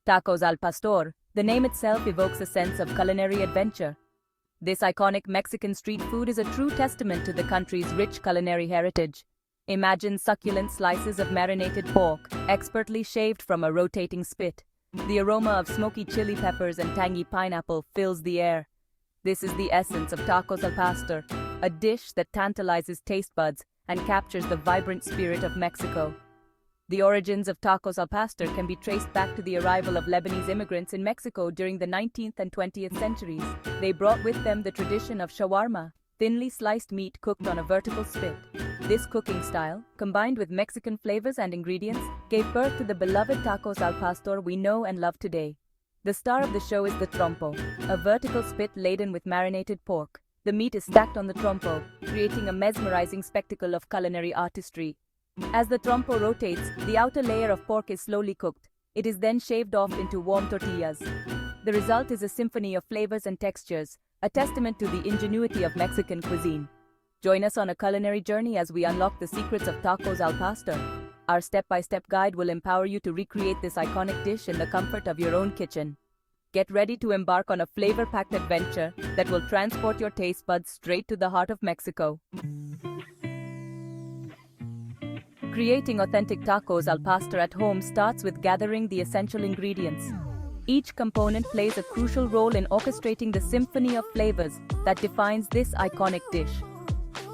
Tacos al pastor, the name itself evokes a sense of culinary adventure. This iconic Mexican street food is a true testament to the country's rich culinary heritage. Imagine succulent slices of marinated pork, expertly shaved from a rotating spit. The aroma of smoky chili peppers and tangy pineapple fills the air. This is the essence of tacos al pastor, a dish that tantalizes taste buds and captures the vibrant spirit of Mexico. The origins of tacos al pastor can be traced back to the arrival of Lebanese immigrants in Mexico during the 19th and 20th centuries. They brought with them the tradition of shawarma, thinly sliced meat cooked on a vertical spit. This cooking style, combined with Mexican flavors and ingredients, gave birth to the beloved tacos al pastor we know and love today. The star of the show is the trompo, a vertical spit laden with marinated pork. The meat is stacked on the trompo, creating a mesmerizing spectacle of culinary artistry. As the trompo rotates, the outer layer of pork is slowly cooked. It is then shaved off into warm tortillas. The result is a symphony of flavors and textures, a testament to the ingenuity of Mexican cuisine. Join us on a culinary journey as we unlock the secrets of tacos al pastor. Our step-by-step guide will empower you to recreate this iconic dish in the comfort of your own kitchen. Get ready to embark on a flavor-packed adventure that will transport your taste buds straight to the heart of Mexico. Creating authentic tacos al pastor at home starts with gathering the essential ingredients. Each component plays a crucial role in orchestrating the symphony of flavors that defines this iconic dish.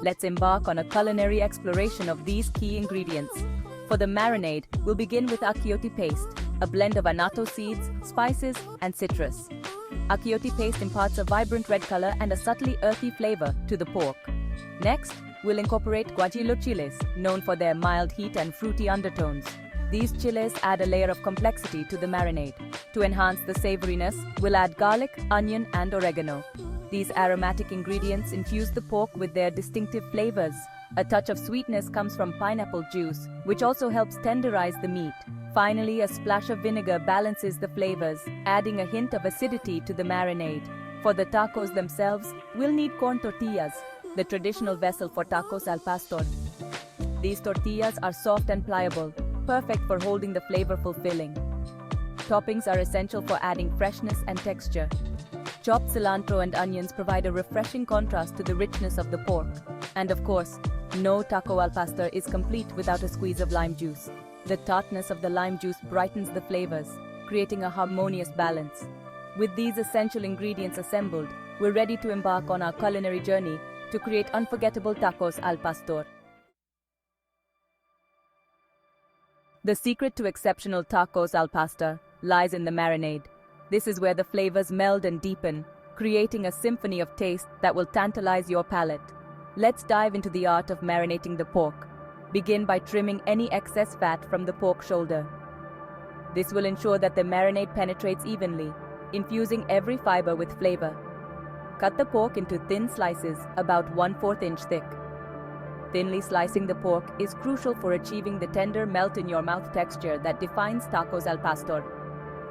Let's embark on a culinary exploration of these key ingredients. For the marinade, we'll begin with achiote paste, a blend of annatto seeds, spices, and citrus. Achiote paste imparts a vibrant red color and a subtly earthy flavor to the pork. Next, we'll incorporate guajillo chiles, known for their mild heat and fruity undertones. These chiles add a layer of complexity to the marinade. To enhance the savoriness, we'll add garlic, onion, and oregano. These aromatic ingredients infuse the pork with their distinctive flavors. A touch of sweetness comes from pineapple juice, which also helps tenderize the meat. Finally, a splash of vinegar balances the flavors, adding a hint of acidity to the marinade. For the tacos themselves, we'll need corn tortillas, the traditional vessel for tacos al pastor. These tortillas are soft and pliable, perfect for holding the flavorful filling. Toppings are essential for adding freshness and texture. Chopped cilantro and onions provide a refreshing contrast to the richness of the pork. And of course, no taco al pastor is complete without a squeeze of lime juice. The tartness of the lime juice brightens the flavors, creating a harmonious balance. With these essential ingredients assembled, we're ready to embark on our culinary journey to create unforgettable tacos al pastor. The secret to exceptional tacos al pastor lies in the marinade. This is where the flavors meld and deepen, creating a symphony of taste that will tantalize your palate. Let's dive into the art of marinating the pork. Begin by trimming any excess fat from the pork shoulder. This will ensure that the marinade penetrates evenly, infusing every fiber with flavor. Cut the pork into thin slices, about 1/4 inch thick. Thinly slicing the pork is crucial for achieving the tender melt-in-your-mouth texture that defines tacos al pastor.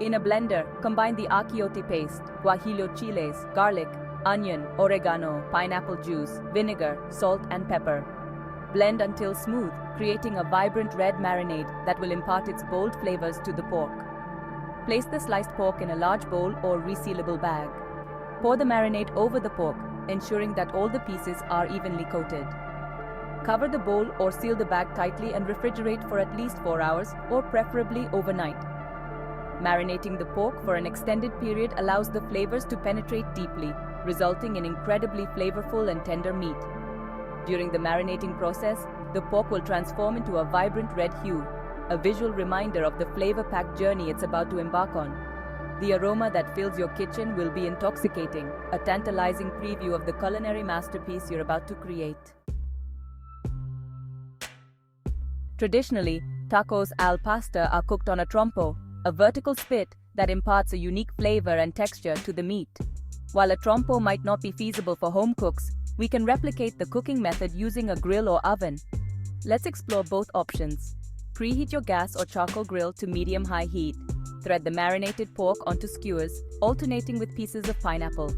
In a blender, combine the achiote paste, guajillo chiles, garlic, onion, oregano, pineapple juice, vinegar, salt, and pepper. Blend until smooth, creating a vibrant red marinade that will impart its bold flavors to the pork. Place the sliced pork in a large bowl or resealable bag. Pour the marinade over the pork, ensuring that all the pieces are evenly coated. Cover the bowl or seal the bag tightly and refrigerate for at least 4 hours, or preferably overnight. Marinating the pork for an extended period allows the flavors to penetrate deeply, resulting in incredibly flavorful and tender meat. During the marinating process, the pork will transform into a vibrant red hue, a visual reminder of the flavor-packed journey it's about to embark on. The aroma that fills your kitchen will be intoxicating, a tantalizing preview of the culinary masterpiece you're about to create. Traditionally, tacos al pastor are cooked on a trompo, a vertical spit that imparts a unique flavor and texture to the meat. While a trompo might not be feasible for home cooks, we can replicate the cooking method using a grill or oven. Let's explore both options. Preheat your gas or charcoal grill to medium-high heat. Thread the marinated pork onto skewers, alternating with pieces of pineapple.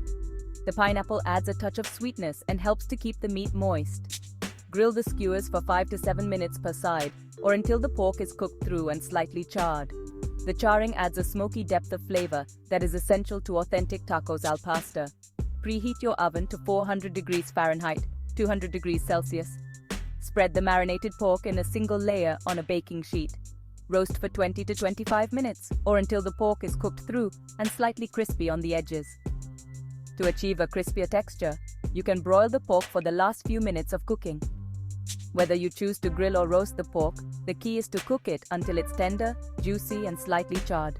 The pineapple adds a touch of sweetness and helps to keep the meat moist. Grill the skewers for 5 to 7 minutes per side, or until the pork is cooked through and slightly charred. The charring adds a smoky depth of flavor that is essential to authentic tacos al pastor. Preheat your oven to 400 degrees Fahrenheit, 200 degrees Celsius. Spread the marinated pork in a single layer on a baking sheet. Roast for 20 to 25 minutes or until the pork is cooked through and slightly crispy on the edges. To achieve a crispier texture, you can broil the pork for the last few minutes of cooking. Whether you choose to grill or roast the pork, the key is to cook it until it's tender, juicy, and slightly charred.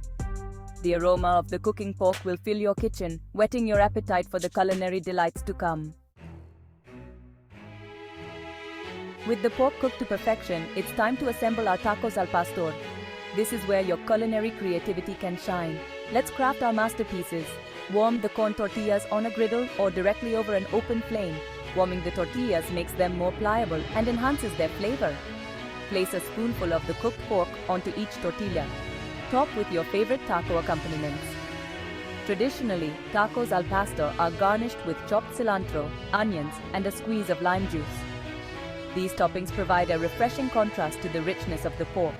The aroma of the cooking pork will fill your kitchen, whetting your appetite for the culinary delights to come. With the pork cooked to perfection, it's time to assemble our tacos al pastor. This is where your culinary creativity can shine. Let's craft our masterpieces. Warm the corn tortillas on a griddle or directly over an open flame. Warming the tortillas makes them more pliable and enhances their flavor. Place a spoonful of the cooked pork onto each tortilla. Top with your favorite taco accompaniments. Traditionally, tacos al pastor are garnished with chopped cilantro, onions, and a squeeze of lime juice. These toppings provide a refreshing contrast to the richness of the pork.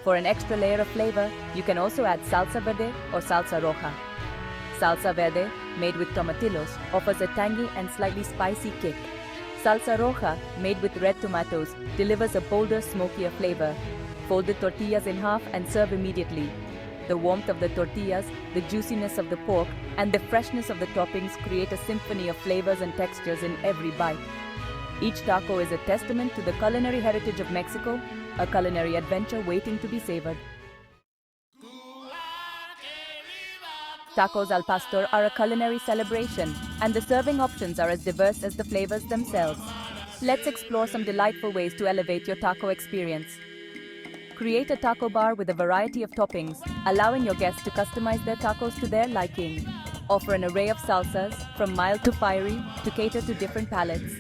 For an extra layer of flavor, you can also add salsa verde or salsa roja. Salsa verde, made with tomatillos, offers a tangy and slightly spicy kick. Salsa roja, made with red tomatoes, delivers a bolder, smokier flavor. Fold the tortillas in half and serve immediately. The warmth of the tortillas, the juiciness of the pork, and the freshness of the toppings create a symphony of flavors and textures in every bite. Each taco is a testament to the culinary heritage of Mexico, a culinary adventure waiting to be savored. Tacos al pastor are a culinary celebration, and the serving options are as diverse as the flavors themselves. Let's explore some delightful ways to elevate your taco experience. Create a taco bar with a variety of toppings, allowing your guests to customize their tacos to their liking. Offer an array of salsas, from mild to fiery, to cater to different palates.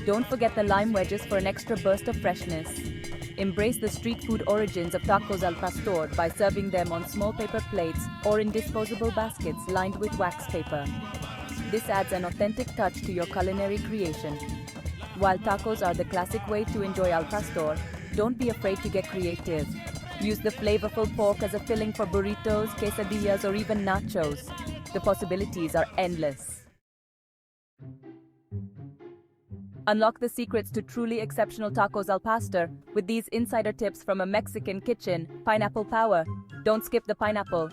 Don't forget the lime wedges for an extra burst of freshness. Embrace the street food origins of tacos al pastor by serving them on small paper plates or in disposable baskets lined with wax paper. This adds an authentic touch to your culinary creation. While tacos are the classic way to enjoy al pastor, don't be afraid to get creative. Use the flavorful pork as a filling for burritos, quesadillas, or even nachos. The possibilities are endless. Unlock the secrets to truly exceptional tacos al pastor with these insider tips from a Mexican kitchen. Pineapple power. Don't skip the pineapple.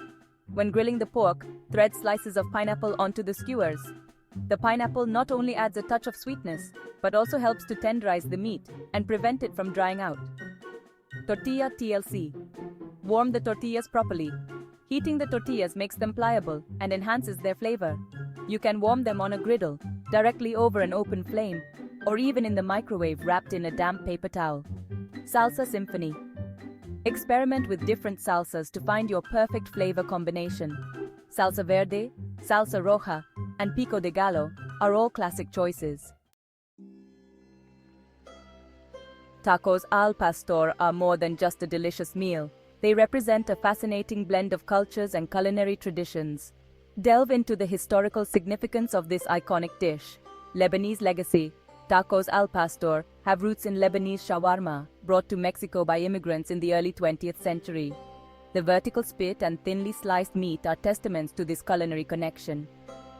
When grilling the pork, thread slices of pineapple onto the skewers. The pineapple not only adds a touch of sweetness, but also helps to tenderize the meat and prevent it from drying out. Tortilla TLC. Warm the tortillas properly. Heating the tortillas makes them pliable and enhances their flavor. You can warm them on a griddle, directly over an open flame, or even in the microwave wrapped in a damp paper towel. Salsa Symphony. Experiment with different salsas to find your perfect flavor combination. Salsa verde, salsa roja, and pico de gallo are all classic choices. Tacos al pastor are more than just a delicious meal. They represent a fascinating blend of cultures and culinary traditions. Delve into the historical significance of this iconic dish. Lebanese legacy. Tacos al pastor have roots in Lebanese shawarma, brought to Mexico by immigrants in the early 20th century. The vertical spit and thinly sliced meat are testaments to this culinary connection.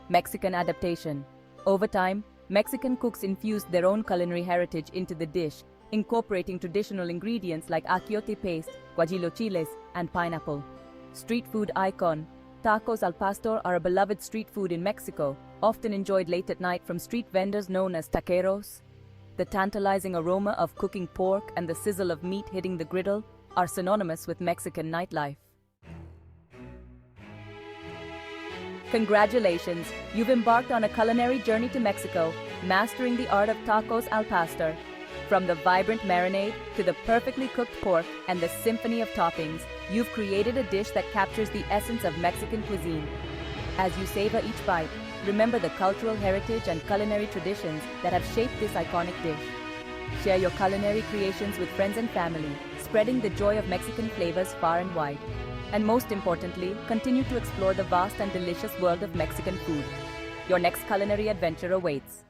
Mexican adaptation. Over time, Mexican cooks infused their own culinary heritage into the dish, incorporating traditional ingredients like achiote paste, guajillo and pineapple. Street food icon. Tacos al pastor are a beloved street food in Mexico, often enjoyed late at night from street vendors known as taqueros. The tantalizing aroma of cooking pork and the sizzle of meat hitting the griddle are synonymous with Mexican nightlife. Congratulations! You've embarked on a culinary journey to Mexico, mastering the art of tacos al pastor. From the vibrant marinade to the perfectly cooked pork and the symphony of toppings, you've created a dish that captures the essence of Mexican cuisine. As you savor each bite, remember the cultural heritage and culinary traditions that have shaped this iconic dish. Share your culinary creations with friends and family, spreading the joy of Mexican flavors far and wide. And most importantly, continue to explore the vast and delicious world of Mexican food. Your next culinary adventure awaits.